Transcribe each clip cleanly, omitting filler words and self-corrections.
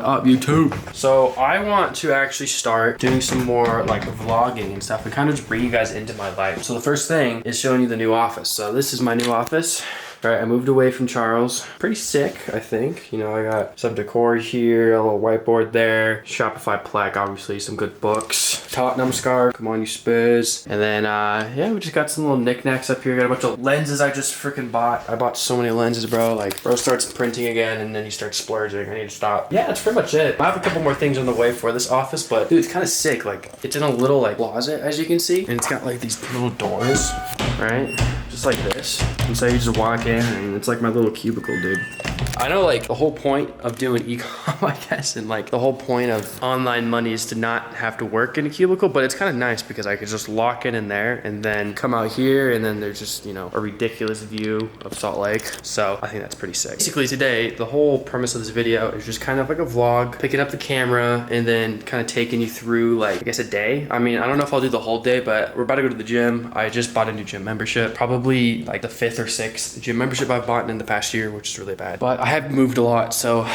up, YouTube? So I want to actually start doing some more like vlogging and stuff and kind of just bring you guys into my life. So the first thing is showing you the new office. So this is my new office. All right, I moved away from Charles. Pretty sick, I think. You know, I got some decor here, a little whiteboard there, Shopify plaque, obviously, some good books, Tottenham scarf, come on you Spurs. And then, yeah, we just got some little knickknacks up here. Got a bunch of lenses I just freaking bought. I bought so many lenses, bro. Like, bro starts printing again and then he starts splurging. I need to stop. Yeah, that's pretty much it. I have a couple more things on the way for this office, but dude, it's kind of sick. Like, it's in a little like closet, as you can see. And it's got like these little doors, right? Just like this. And so you just walk in and it's like my little cubicle, dude. I know like the whole point of doing ecom, I guess, and like the whole point of online money is to not have to work in a cubicle, but it's kind of nice because I could just lock in there and then come out here and then there's just, you know, a ridiculous view of Salt Lake. So I think that's pretty sick. Basically today, the whole premise of this video is just kind of like a vlog, picking up the camera and then kind of taking you through like, I guess a day. I mean, I don't know if I'll do the whole day, but we're about to go to the gym. I just bought a new gym membership, probably like the 5th or 6th gym membership I've bought in the past year, which is really bad. But I have moved a lot, so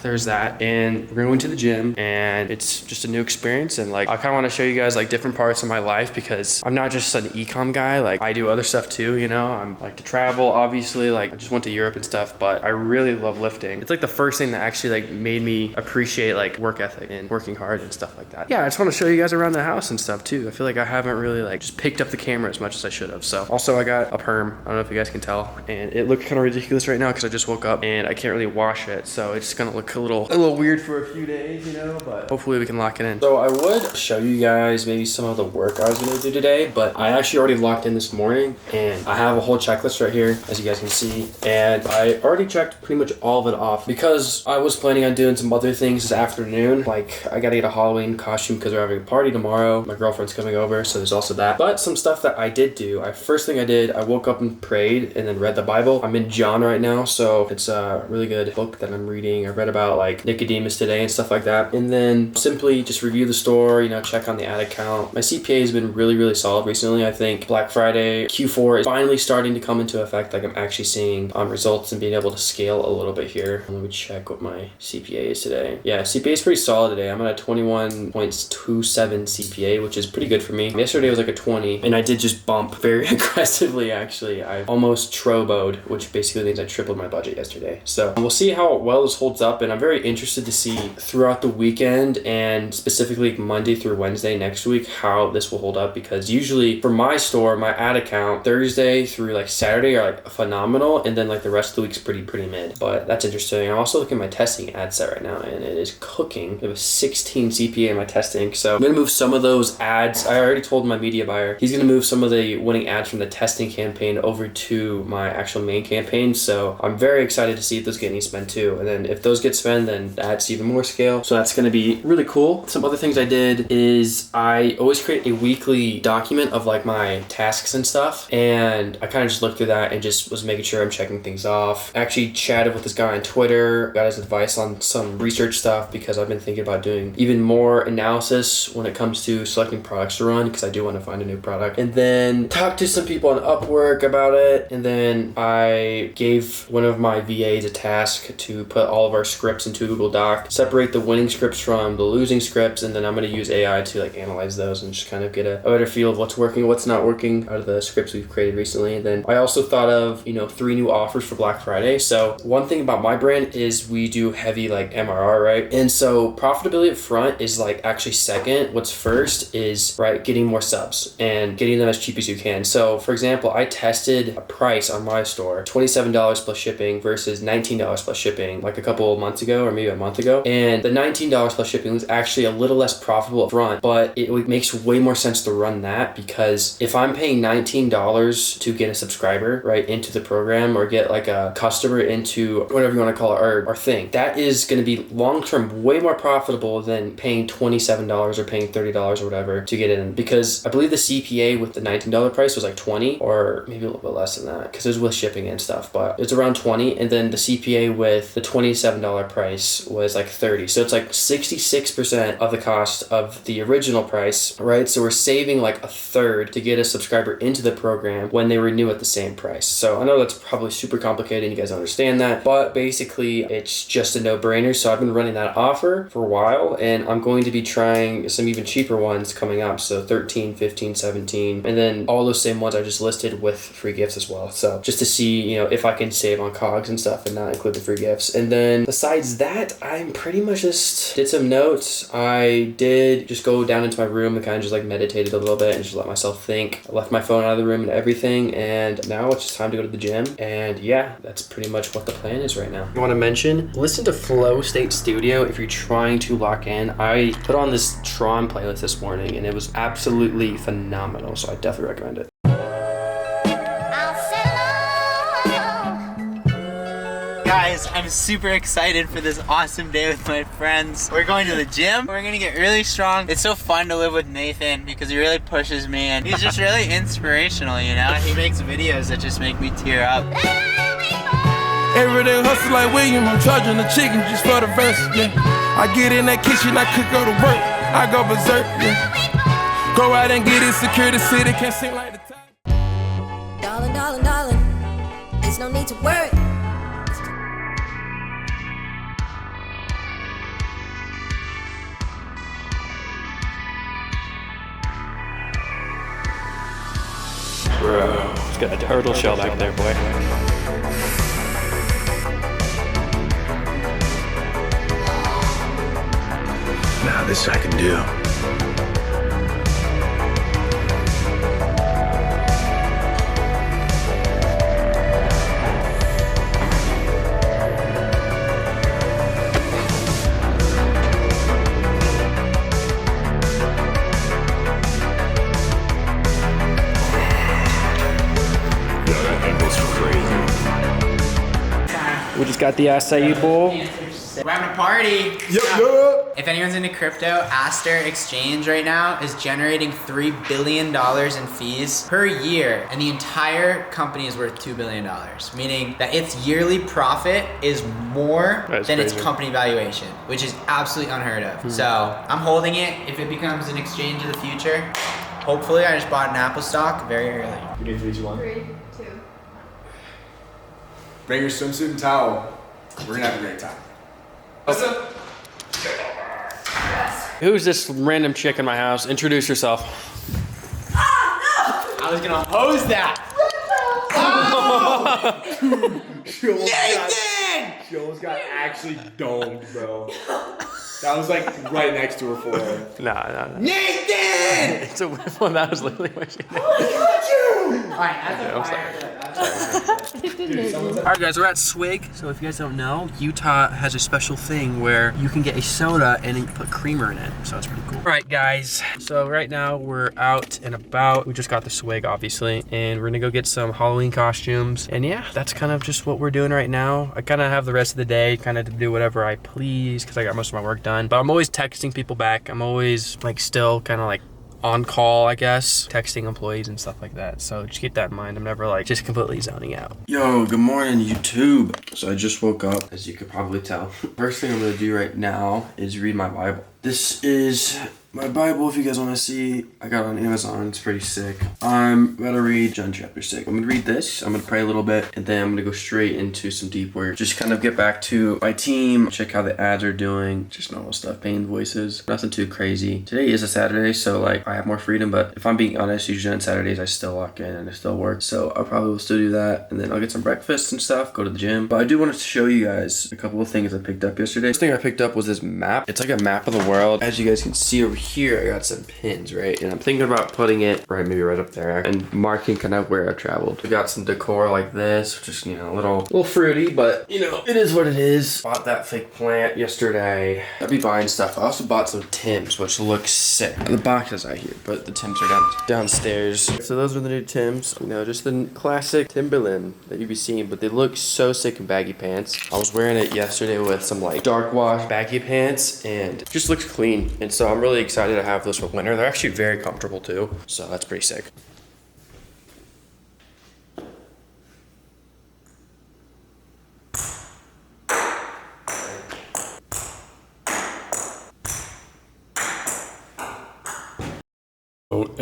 there's that. And we're going to the gym and it's just a new experience. And like, I kind of want to show you guys like different parts of my life because I'm not just an ecom guy. Like I do other stuff too, you know, I'm like to travel, obviously, like I just went to Europe and stuff, but I really love lifting. It's like the first thing that actually like made me appreciate like work ethic and working hard and stuff like that. Yeah, I just want to show you guys around the house and stuff too. I feel like I haven't really like just picked up the camera as much as I should have. So also I got a perm. I don't know if you guys can tell, and it looked kind of ridiculous right now because I just woke up and I can't really wash it, so it's gonna look a little weird for a few days, you know, but hopefully we can lock it in. So I would show you guys maybe some of the work I was gonna do today, but I actually already locked in this morning and I have a whole checklist right here, as you guys can see, and I already checked pretty much all of it off because I was planning on doing some other things this afternoon. Like I gotta get a Halloween costume because we're having a party tomorrow. My girlfriend's coming over, so there's also that. But some stuff that I did do, first thing I did, I woke up and prayed and then read the Bible. I'm in John right now, so it's a really good book that I'm reading. I read about like Nicodemus today and stuff like that. And then simply just review the store, you know, check on the ad account. My CPA has been really solid recently. I think Black Friday Q4 is finally starting to come into effect. Like I'm actually seeing results and being able to scale a little bit here. Let me check what my CPA is today. Yeah, CPA is pretty solid today. I'm at a 21.27 CPA, which is pretty good for me. Yesterday was like a 20 and I did just bump very aggressively actually. I almost troboed, which basically means I tripled my budget yesterday. So we'll see how well this holds up, and I'm very interested to see throughout the weekend and specifically Monday through Wednesday next week how this will hold up, because usually for my store, my ad account, Thursday through like Saturday are like phenomenal, and then like the rest of the week's pretty mid. But that's interesting. I'm also looking at my testing ad set right now and it is cooking. I have a 16 CPA in my testing, so I'm gonna move some of those ads. I already told my media buyer he's gonna move some of the winning ads from the testing campaign over to my actual main campaign, so I'm very excited to see if those get any spend too. And then if those get spend, then that's even more scale, so that's going to be really cool. Some other things I did is I always create a weekly document of like my tasks and stuff, and I kind of just looked through that and just was making sure I'm checking things off. Actually chatted with this guy on Twitter, got his advice on some research stuff because I've been thinking about doing even more analysis when it comes to selecting products to run, because I do want to find a new product. And then talked to some people on Upwork about it, and then I gave one of my VAs a task to put all of our scripts into Google Doc, separate the winning scripts from the losing scripts, and then I'm going to use AI to like analyze those and just kind of get a better feel of what's working, what's not working out of the scripts we've created recently. And then I also thought of, you know, 3 new offers for Black Friday. So one thing about my brand is we do heavy like MRR, right? And so profitability up front is like actually second. What's first is, right, getting more subs and getting them as cheap as you can. So for example, I tested a price on my store, $27 plus shipping versus $19 plus shipping like a couple of months ago or maybe a month ago. And the $19 plus shipping was actually a little less profitable up front, but it makes way more sense to run that, because if I'm paying $19 to get a subscriber, right, into the program or get like a customer into whatever you want to call it, our thing, that is going to be long-term way more profitable than paying $27 or paying $30 or whatever to get in, because I believe the CPA with the $19 price was like 20 or maybe a little bit less than that because it was with shipping and stuff, but it's around 20. And then the CPA with the $27 price was like 30. So it's like 66% of the cost of the original price, right? So we're saving like a third to get a subscriber into the program when they renew at the same price. So I know that's probably super complicated and you guys understand that, but basically it's just a no-brainer. So I've been running that offer for a while, and I'm going to be trying some even cheaper ones coming up. So 13, 15, 17, and then all those same ones I just listed with free gifts as well. So just to see, you know, if I can save on cogs and stuff and not include the free gifts. And then besides that, I'm pretty much just did some notes. I did just go down into my room and kind of just like meditated a little bit and just let myself think. I left my phone out of the room and everything, and now it's just time to go to the gym. And yeah, that's pretty much what the plan is right now. I want to mention, listen to Flow State Studio if you're trying to lock in. I put on this Tron playlist this morning and it was absolutely phenomenal, so I definitely recommend it. Guys, I'm super excited for this awesome day with my friends. We're going to the gym. We're gonna get really strong. It's so fun to live with Nathan because he really pushes me and he's just really inspirational, you know? He makes videos that just make me tear up. Everyday hustle like William, I'm charging the chicken just for the verse, yeah. I get in that kitchen, I cook, go to work, I go berserk, yeah. Go out and get it, secure the city, can't sing like the time. Darling, darling, darling, there's no need to worry. Bro, it's got a turtle shell back there, boy. Now this I can do. We just got the acai bowl. We're having a party. Yup. If anyone's into crypto, Aster Exchange right now is generating $3 billion in fees per year, and the entire company is worth $2 billion, meaning that its yearly profit is more than its company valuation, which is absolutely unheard of. So I'm holding it. If it becomes an exchange of the future, hopefully. I just bought an Apple stock very early. You need 3, 2, 1. 3, 2. Bring your swimsuit and towel. We're gonna have a great time. What's up? Who's this random chick in my house? Introduce yourself. I was gonna hose that. Nathan! She almost got actually domed, bro. That was like right next to her forehead. No. Nathan! It's a whiff one. That was literally what she did. Alright, that's a fire. Alright guys, we're at Swig. So if you guys don't know, Utah has a special thing where you can get a soda and then put creamer in it. So it's pretty cool. Alright guys, so right now we're out and about. We just got the Swig obviously, and we're gonna go get some Halloween costumes. And yeah, that's kind of just what we're doing right now. I kind of have the rest of the day kind of to do whatever I please because I got most of my work done. But I'm always texting people back. I'm always like still kind of like on call, I guess, texting employees and stuff like that. So just keep that in mind. I'm never like just completely zoning out. Yo, good morning, YouTube. So I just woke up, as you could probably tell. First thing I'm gonna do right now is read my Bible. This is my Bible, if you guys want to see. I got it on Amazon. It's pretty sick. I'm gonna read John chapter 6. I'm gonna read this. I'm gonna pray a little bit, and then I'm gonna go straight into some deep work. Just kind of get back to my team, check how the ads are doing, just normal stuff, paying voices, nothing too crazy. Today is a Saturday, so like I have more freedom, but if I'm being honest, usually on Saturdays I still lock in and I still work. So I'll probably still do that, and then I'll get some breakfast and stuff, go to the gym. But I do want to show you guys a couple of things I picked up yesterday. First thing I picked up was this map. It's like a map of the world. As you guys can see over here, I got some pins, right? And I'm thinking about putting it right, maybe right up there, and marking kind of where I've traveled. We got some decor like this, just, you know, a little fruity, but you know, it is what it is. Bought that fake plant yesterday. I'll be buying stuff. I also bought some Tims, which looks sick. The boxes I hear, but the Tims are downstairs. So those are the new Tims. You know, just the classic Timberland that you'd be seeing, but they look so sick in baggy pants. I was wearing it yesterday with some like dark wash baggy pants, and it just looks clean. And so I'm really excited to have those for winter. They're actually very comfortable too, so that's pretty sick.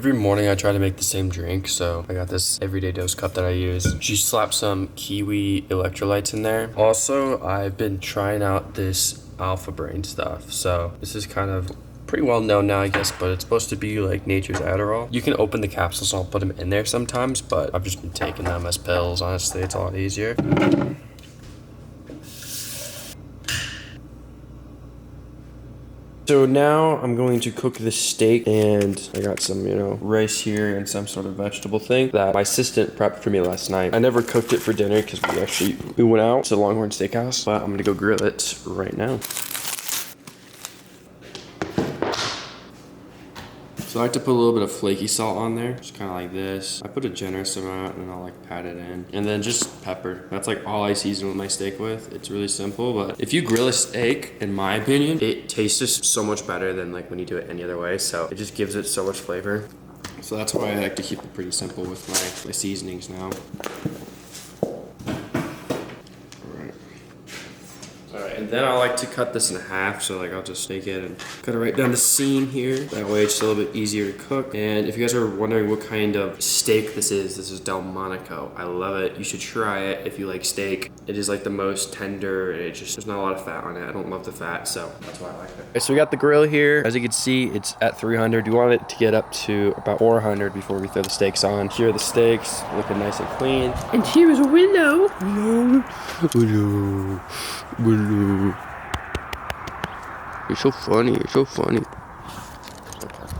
Every morning I try to make the same drink, so I got this everyday dose cup that I use. She slapped some kiwi electrolytes in there. Also, I've been trying out this Alpha Brain stuff, so this is kind of pretty well known now, I guess, but it's supposed to be like nature's Adderall. You can open the capsules, so I'll put them in there sometimes, but I've just been taking them as pills. Honestly, it's a lot easier. So now I'm going to cook the steak, and I got some, rice here and some sort of vegetable thing that my assistant prepped for me last night. I never cooked it for dinner because we went out to Longhorn Steakhouse, but I'm gonna go grill it right now. So I like to put a little bit of flaky salt on there, just kind of like this. I put a generous amount and I'll like pat it in. And then just pepper. That's like all I season with my steak with. It's really simple, but if you grill a steak, in my opinion, it tastes just so much better than like when you do it any other way. So it just gives it so much flavor. So that's why I like to keep it pretty simple with my seasonings now. And then I like to cut this in half, so like I'll just take it and cut it right down the seam here. That way it's a little bit easier to cook. And if you guys are wondering what kind of steak this is Delmonico. I love it. You should try it if you like steak. It is like the most tender, and there's not a lot of fat on it. I don't love the fat, so that's why I like it. Okay, so we got the grill here. As you can see, it's at 300. We want it to get up to about 400 before we throw the steaks on. Here are the steaks, looking nice and clean. And here is a window. Hello. You're so funny.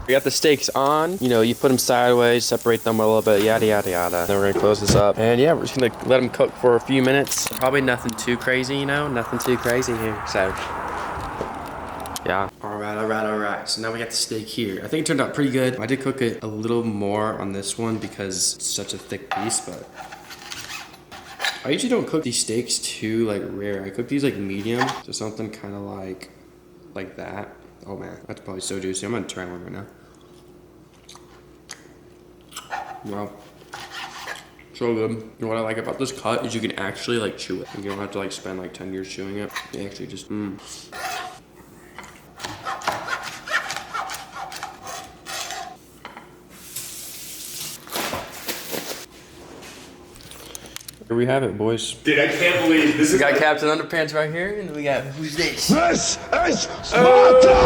We got the steaks on. You put them sideways, separate them a little bit, yada, yada, yada. Then we're gonna close this up. And yeah, we're just gonna let them cook for a few minutes. Probably nothing too crazy, nothing too crazy here. So, yeah. All right. So now we got the steak here. I think it turned out pretty good. I did cook it a little more on this one because it's such a thick piece, but I usually don't cook these steaks too like rare. I cook these like medium, so something kind of like that. Oh man, that's probably so juicy. I'm gonna try one right now. Wow, so good. You know what I like about this cut is you can actually like chew it. You don't have to like spend like 10 years chewing it. You actually just Here we have it, boys. Dude, I can't believe this is. We got Captain Underpants right here, and we got who's this? This is Sparta!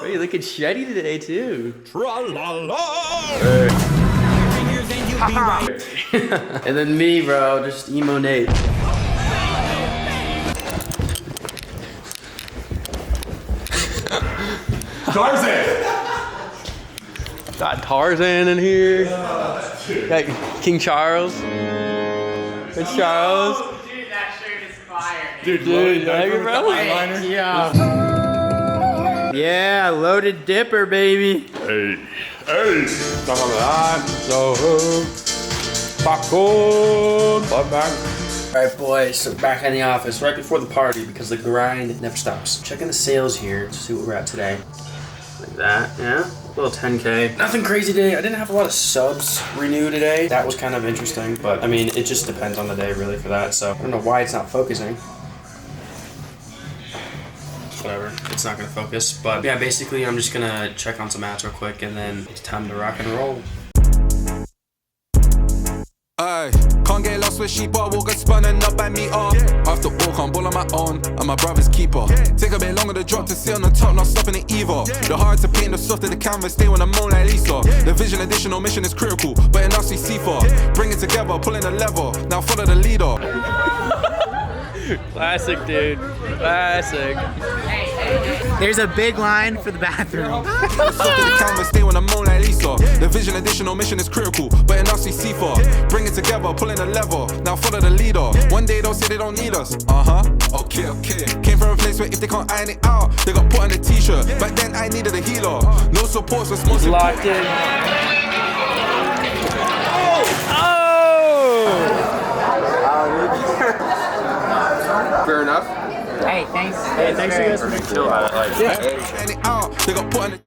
Oh, you're looking shreddy today too. And then me, bro, just emo Nate. Tarzan! Got Tarzan in here. Got King Charles. Prince Charles. Dude, that shirt is fire. Dude, Dude, like it, bro? Yeah. Yeah, loaded dipper, baby. Hey. Popcorn. Alright, boys, so back in the office right before the party because the grind never stops. Checking the sales here to see what we're at today. Like that, yeah. A little 10K. Nothing crazy today. I didn't have a lot of subs renew today. That was kind of interesting, but I mean, it just depends on the day really for that. So I don't know why it's not focusing. Whatever, it's not gonna focus. But yeah, basically I'm just gonna check on some ads real quick and then it's time to rock and roll. Aye, can't get lost with sheep, I will get spun and not by me up. After all, can't ball on my own, I'm my brother's keeper. Take a bit longer to drop to sit on the top, not stopping it either. The hard to paint, the softer the canvas, stay when I'm on like Lisa. The vision, additional mission is critical, but enough we see for. Bring it together, pulling the lever, now follow the leader. Classic, dude. Classic. There's a big line for the bathroom. The canvas, stay when I'm on like Lisa. The vision, additional mission is critical, but enough we see for. Bring it together, pulling the lever, now follow the leader. One day they'll say they don't need us. Okay. Came from a place where if they can't iron it out, they got put on a t-shirt. Back then I needed a healer. No support, so small. Locked in. Fair enough. Hey, thanks. Hey, thanks you guys for being chill about it. Like, They got put on a